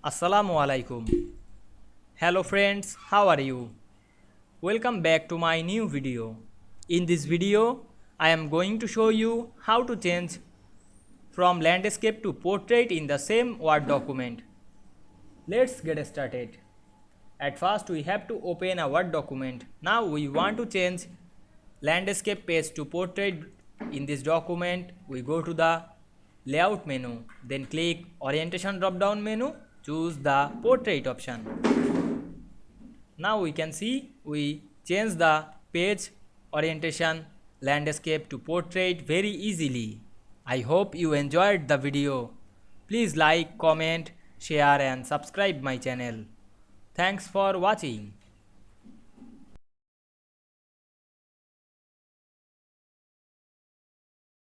Assalamu Walaikum. Hello friends, how are you? Welcome back to my new video. In this video, I am going to show you how to change from landscape to portrait in the same Word document. Let's get started. At first, we have to open a Word document. Now we want to change landscape page to portrait. In this document, we go to the layout menu, then click orientation drop down menu, choose the portrait option. Now we can see we change the page orientation landscape to portrait very easily. I hope you enjoyed the video. Please like, comment, share and subscribe my channel. Thanks for watching.